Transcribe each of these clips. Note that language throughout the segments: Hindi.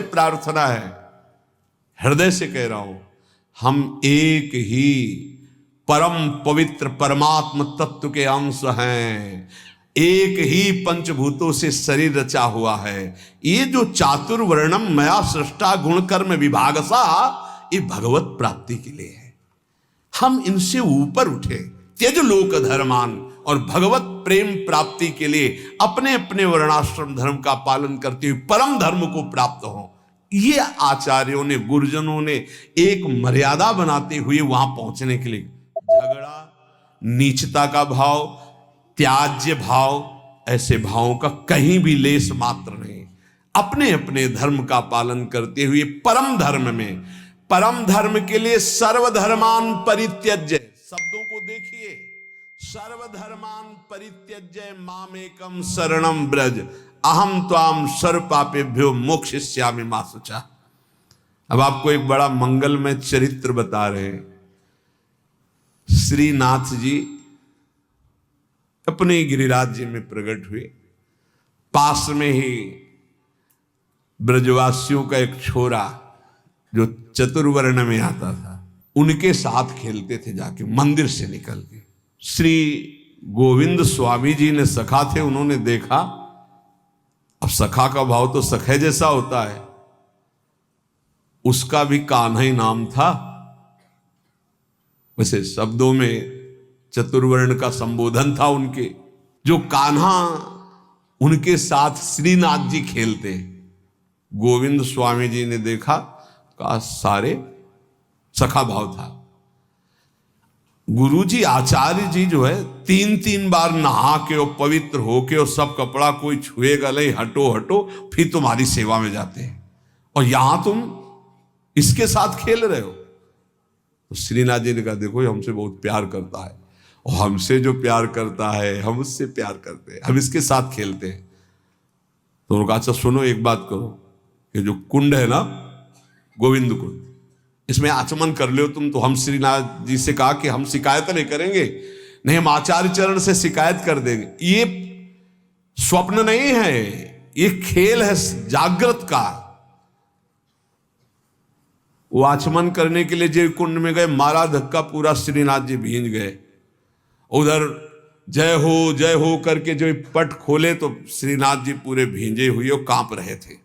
प्रार्थना है, हृदय से कह रहा हूं, हम एक ही परम पवित्र परमात्म तत्व के अंश हैं, एक ही पंचभूतों से शरीर रचा हुआ है। ये जो चातुर्वर्णम मया सृष्टा गुण कर्म विभागसा, ये भगवत प्राप्ति के लिए है। हम इनसे ऊपर उठे, त्यज लोक धर्मान, और भगवत प्रेम प्राप्ति के लिए अपने अपने वर्णाश्रम धर्म का पालन करते हुए परम धर्म को प्राप्त हो। ये आचार्यों ने, गुरुजनों ने एक मर्यादा बनाते हुए वहां पहुंचने के लिए, झगड़ा, नीचता का भाव, त्याज्य भाव, ऐसे भावों का कहीं भी लेस मात्र नहीं। अपने अपने धर्म का पालन करते हुए परम धर्म में, परम धर्म के लिए सर्वधर्मान परित्यज्य, शब्दों को देखिए, सर्वधर्मान परित्यज्य मामेकम शरणम ब्रज अहम त्वाम सर्व पापेभ्यो मोक्षयिष्यामि मा शुचा। अब आपको एक बड़ा मंगलमय चरित्र बता रहे हैं। श्रीनाथ जी अपने गिरिराज जी में प्रकट हुए। पास में ही ब्रजवासियों का एक छोरा जो चतुर्वर्ण में आता था, उनके साथ खेलते थे जाके मंदिर से निकल के। श्री गोविंद स्वामी जी ने, सखा थे, उन्होंने देखा। अब सखा का भाव तो सखे जैसा होता है, उसका भी कान्हा ही नाम था। वैसे शब्दों में चतुर्वर्ण का संबोधन था उनके। जो कान्हा उनके साथ श्रीनाथ जी खेलते, गोविंद स्वामी जी ने देखा, का सारे सखा भाव था। गुरुजी आचार्य जी जो है 3-3 बार नहा के और पवित्र होके और सब कपड़ा कोई छुएगा नहीं, हटो हटो, फिर तुम्हारी सेवा में जाते हैं, और यहां तुम इसके साथ खेल रहे हो। तो श्रीनाथ जी ने कहा, देखो ये हमसे बहुत प्यार करता है, और हमसे जो प्यार करता है हम उससे प्यार करते हैं, हम इसके साथ खेलते हैं। तो उन्होंने कहा, अच्छा सुनो, एक बात करो, ये जो कुंड है ना, गोविंद कुंड, इसमें आचमन कर लो तुम। तो हम श्रीनाथ जी से कहा कि हम शिकायत नहीं करेंगे, नहीं, हम आचार्य चरण से शिकायत कर देंगे। ये स्वप्न नहीं है, ये खेल है जागृत का। वो आचमन करने के लिए जो कुंड में गए, मारा धक्का, पूरा श्रीनाथ जी भींज गए। उधर जय हो करके जो पट खोले तो श्रीनाथ जी पूरे भींजे हुए और कांप रहे थे।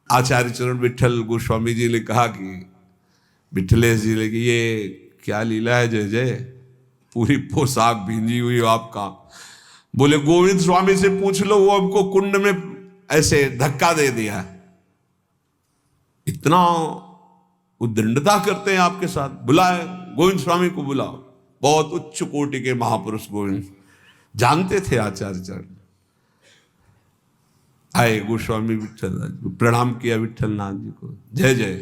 आचार्य चरण विठल गोस्वामी जी ने कहा कि विठलेश जी ने, ये क्या लीला है जय जय, पूरी पोशाक भींजी हुई हो आपका। बोले गोविंद स्वामी से पूछ लो, वो हमको कुंड में ऐसे धक्का दे दिया। इतना उद्दंडता करते हैं आपके साथ, बुलाए गोविंद स्वामी को, बुलाओ। बहुत उच्च कोटि के महापुरुष गोविंद जानते थे आचार्य चरण। आए गोस्वामी विठल, प्रणाम किया विठलनाथ जी को, जय जय,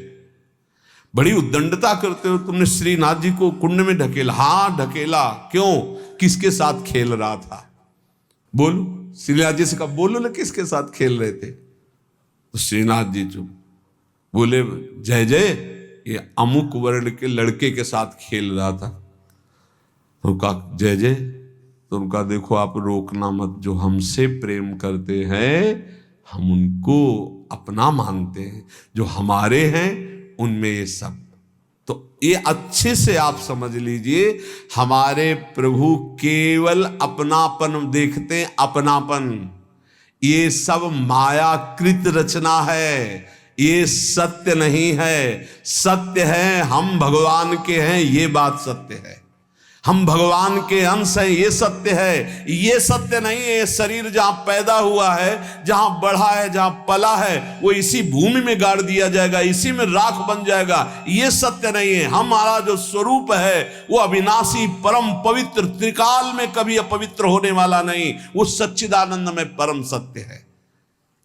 बड़ी उद्दंडता करते हो, तुमने श्रीनाथ जी को कुंड में ढकेला। हाँ ढकेला, क्यों, किसके साथ खेल रहा था, बोलो। श्रीनाथ जी से कहा, बोलो ना किसके साथ खेल रहे थे। तो श्रीनाथ जी चुप, बोले जय जय, ये अमुक वर्ण के लड़के के साथ खेल रहा था। तो कहा जय जय, तो उनका देखो आप रोकना मत, जो हमसे प्रेम करते हैं हम उनको अपना मानते हैं, जो हमारे हैं उनमें ये सब। तो ये अच्छे से आप समझ लीजिए, हमारे प्रभु केवल अपनापन देखते हैं, अपनापन। ये सब मायाकृत रचना है, ये सत्य नहीं है। सत्य है हम भगवान के हैं, ये बात सत्य है। हम भगवान के अंश हैं, ये सत्य है। ये सत्य नहीं है शरीर जहां पैदा हुआ है, जहां बढ़ा है, जहां पला है, वो इसी भूमि में गाड़ दिया जाएगा, इसी में राख बन जाएगा, ये सत्य नहीं है। हमारा जो स्वरूप है वो अविनाशी, परम पवित्र, त्रिकाल में कभी अपवित्र होने वाला नहीं, वो सच्चिदानंद में परम सत्य है।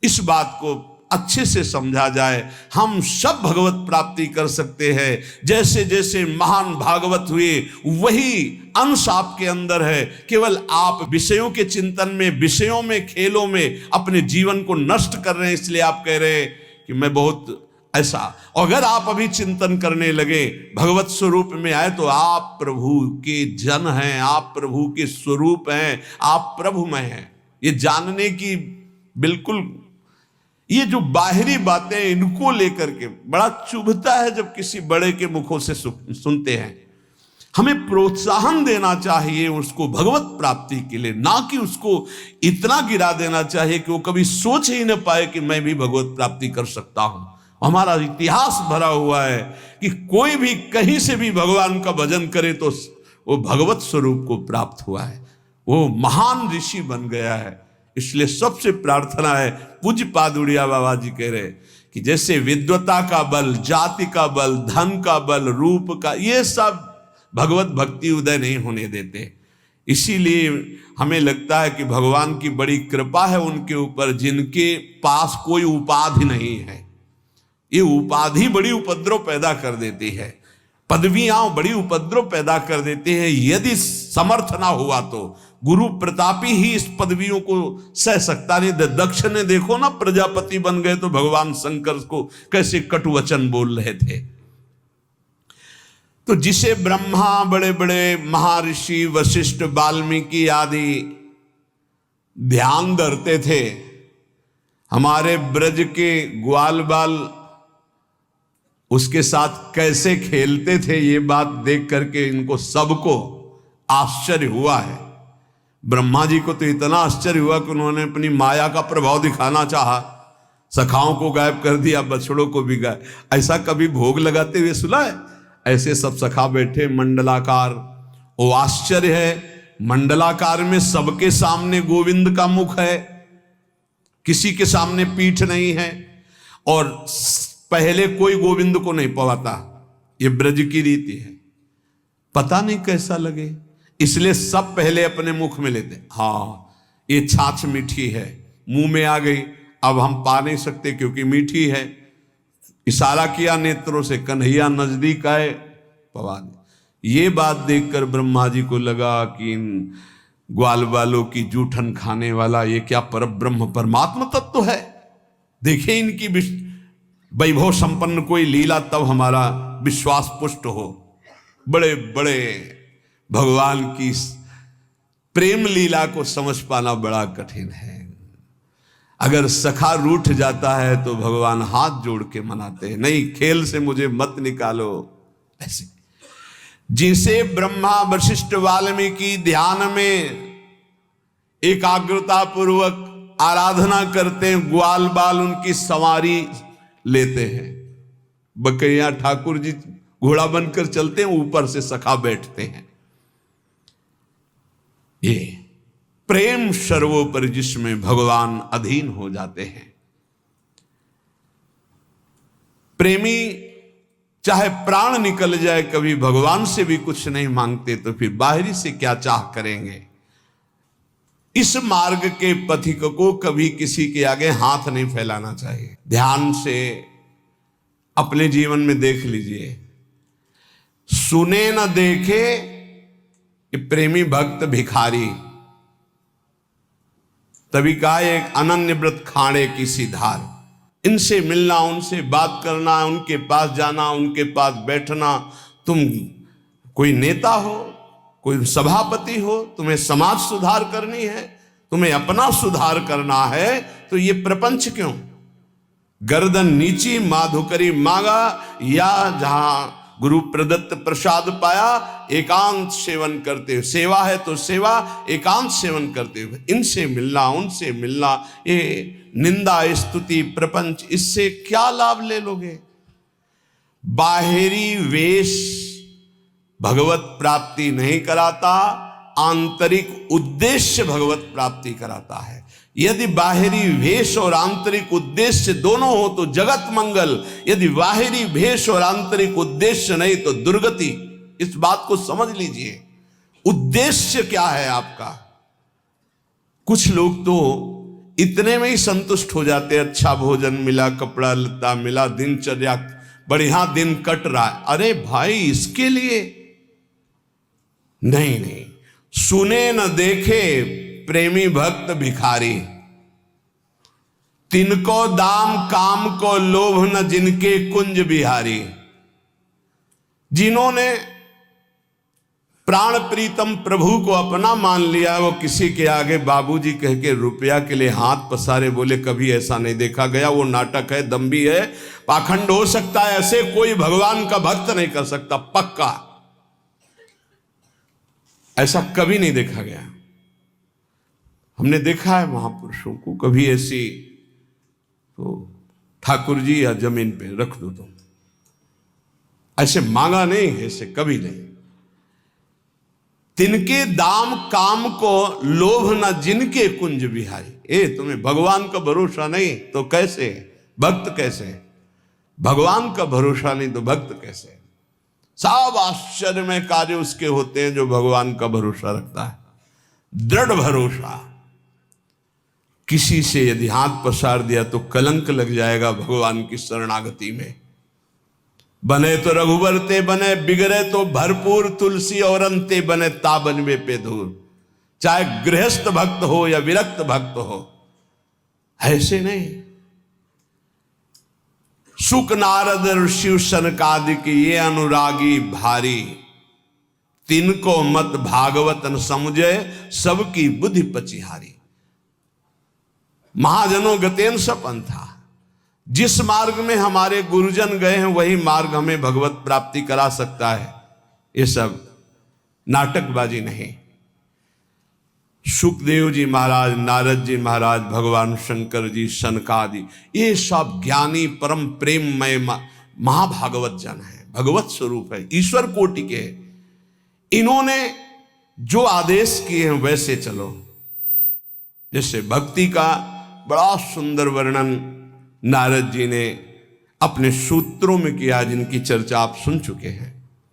इस बात को अच्छे से समझा जाए, हम सब भगवत प्राप्ति कर सकते हैं। जैसे जैसे महान भागवत हुए, वही अंश आपके अंदर है। केवल आप विषयों के चिंतन में, विषयों में, खेलों में अपने जीवन को नष्ट कर रहे हैं, इसलिए आप कह रहे हैं कि मैं बहुत ऐसा। अगर आप अभी चिंतन करने लगे, भगवत स्वरूप में आए, तो आप प्रभु के जन हैं, आप प्रभु के स्वरूप हैं, आप प्रभुमय हैं। ये जानने की बिल्कुल ये जो बाहरी बातें इनको लेकर के बड़ा चुभता है जब किसी बड़े के मुखों से सुनते हैं। हमें प्रोत्साहन देना चाहिए उसको भगवत प्राप्ति के लिए, ना कि उसको इतना गिरा देना चाहिए कि वो कभी सोच ही न पाए कि मैं भी भगवत प्राप्ति कर सकता हूं। हमारा इतिहास भरा हुआ है कि कोई भी कहीं से भी भगवान का भजन करे तो वो भगवत स्वरूप को प्राप्त हुआ है, वो महान ऋषि बन गया है। इसलिए सबसे प्रार्थना है, पूज्य पादुड़िया बाबा जी कह रहे कि जैसे विद्वता का बल, जाति का बल, धन का बल, रूप का, ये सब भगवत भक्ति उदय नहीं होने देते। इसीलिए हमें लगता है कि भगवान की बड़ी कृपा है उनके ऊपर जिनके पास कोई उपाधि नहीं है। ये उपाधि बड़ी उपद्रव पैदा कर देती है, पदवियां बड़ी उपद्रव पैदा कर देते हैं। यदि समर्थ ना हुआ तो गुरु प्रतापी ही इस पदवियों को सह सकता नहीं। दक्ष ने देखो ना, प्रजापति बन गए तो भगवान शंकर को कैसे कटु वचन बोल रहे थे। तो जिसे ब्रह्मा, बड़े बड़े महर्षि वशिष्ठ, वाल्मीकि आदि ध्यान धरते थे, हमारे ब्रज के ग्वाल बाल उसके साथ कैसे खेलते थे, ये बात देख करके इनको सबको आश्चर्य हुआ है। ब्रह्मा जी को तो इतना आश्चर्य हुआ कि उन्होंने अपनी माया का प्रभाव दिखाना चाहा, सखाओं को गायब कर दिया, बछड़ों को भी गायब। ऐसा कभी भोग लगाते हुए सुना है? ऐसे सब सखा बैठे मंडलाकार। वो आश्चर्य है, मंडलाकार में सबके सामने गोविंद का मुख है, किसी के सामने पीठ नहीं है, और पहले कोई गोविंद को नहीं पवाता। ये ब्रज की रीति है, पता नहीं कैसा लगे, इसलिए सब पहले अपने मुख में लेते। हाँ, ये छाछ मीठी है, मुंह में आ गई, अब हम पा नहीं सकते क्योंकि मीठी है। इशारा किया नेत्रों से, कन्हैया नजदीक आए, पवा दे। ये बात देखकर ब्रह्मा जी को लगा कि इन ग्वाल वालों की जूठन खाने वाला ये क्या परब्रह्म परमात्मा तत्व है। देखें इनकी वैभव संपन्न कोई लीला, तब हमारा विश्वास पुष्ट हो। बड़े बड़े भगवान की प्रेम लीला को समझ पाना बड़ा कठिन है। अगर सखा रूठ जाता है तो भगवान हाथ जोड़ के मनाते हैं, नहीं खेल से मुझे मत निकालो। ऐसे जिसे ब्रह्मा वशिष्ठ वाल्मीकि ध्यान में एकाग्रता पूर्वक आराधना करते हैं, ग्वाल बाल उनकी सवारी लेते हैं। बकैया ठाकुर जी घोड़ा बनकर चलते हैं, ऊपर से सखा बैठते हैं। ये प्रेम सर्वोपरि जिसमें भगवान अधीन हो जाते हैं। प्रेमी चाहे प्राण निकल जाए, कभी भगवान से भी कुछ नहीं मांगते तो फिर बाहरी से क्या चाह करेंगे। इस मार्ग के पथिक को कभी किसी के आगे हाथ नहीं फैलाना चाहिए। ध्यान से अपने जीवन में देख लीजिए, सुने न देखे कि प्रेमी भक्त भिखारी, तभी कहा एक अनन्य व्रत खाड़े की सी धार। इनसे मिलना, उनसे बात करना, उनके पास जाना, उनके पास बैठना। तुम कोई नेता हो, कोई सभापति हो, तुम्हें समाज सुधार करनी है, तुम्हें अपना सुधार करना है, तो ये प्रपंच क्यों? गर्दन नीची माधुकरी मांगा, या जहां गुरु प्रदत्त प्रसाद पाया एकांत सेवन करते हुए, सेवा है तो सेवा, एकांत सेवन करते हुए इनसे मिलना, उनसे मिलना। ये निंदा स्तुति प्रपंच, इससे क्या लाभ ले लोगे? बाहरी वेश भगवत प्राप्ति नहीं कराता, आंतरिक उद्देश्य भगवत प्राप्ति कराता है। यदि बाहरी वेश और आंतरिक उद्देश्य दोनों हो तो जगत मंगल, यदि बाहरी वेश और आंतरिक उद्देश्य नहीं तो दुर्गति। इस बात को समझ लीजिए, उद्देश्य क्या है आपका। कुछ लोग तो इतने में ही संतुष्ट हो जाते हैं, अच्छा भोजन मिला, कपड़ा लत्ता मिला, दिनचर्या बढ़िया दिन कट रहा है। अरे भाई, इसके लिए नहीं नहीं, सुने न देखे प्रेमी भक्त भिखारी, तिनको दाम काम को लोभ न जिनके कुंज बिहारी। जिन्होंने प्राण प्रीतम प्रभु को अपना मान लिया। वो किसी के आगे बाबूजी कह के रुपया के लिए हाथ पसारे, बोले कभी ऐसा नहीं देखा गया, वो नाटक है, दम्भी है, पाखंड हो सकता है, ऐसे कोई भगवान का भक्त नहीं कर सकता, पक्का ऐसा कभी नहीं देखा गया। हमने देखा है महापुरुषों को, कभी ऐसी तो ठाकुर जी या जमीन पे रख दो तुम, ऐसे मांगा नहीं, ऐसे कभी नहीं। तिनके दाम काम को लोभ न जिनके कुंज बिहाई। तुम्हें भगवान का भरोसा नहीं तो कैसे भक्त, कैसे भगवान का भरोसा नहीं तो भक्त कैसे। सब आश्चर्यमय कार्य उसके होते हैं जो भगवान का भरोसा रखता है, दृढ़ भरोसा। किसी से यदि हाथ पसार दिया तो कलंक लग जाएगा भगवान की शरणागति में। बने तो रघुबर ते बने, बिगड़े तो भरपूर तुलसी और अंते बने ताबन में पे धूर। चाहे गृहस्थ भक्त हो या विरक्त भक्त हो, ऐसे नहीं। सुक नारद शिव सनकादिक ये अनुरागी भारी, तिनको मत भागवत न समझे सबकी बुद्धि पचिहारी। महाजनों गतेन सपन था। जिस मार्ग में हमारे गुरुजन गए हैं वही मार्ग हमें भगवत प्राप्ति करा सकता है। ये सब नाटकबाजी नहीं। सुखदेव जी महाराज, नारद जी महाराज, भगवान शंकर जी, सनकादि, ये सब ज्ञानी परम प्रेममय महाभागवत जन है, भगवत स्वरूप है, ईश्वर कोटि के। इन्होंने जो आदेश किए हैं वैसे चलो। जैसे भक्ति का बड़ा सुंदर वर्णन नारद जी ने अपने सूत्रों में किया, जिनकी चर्चा आप सुन चुके हैं।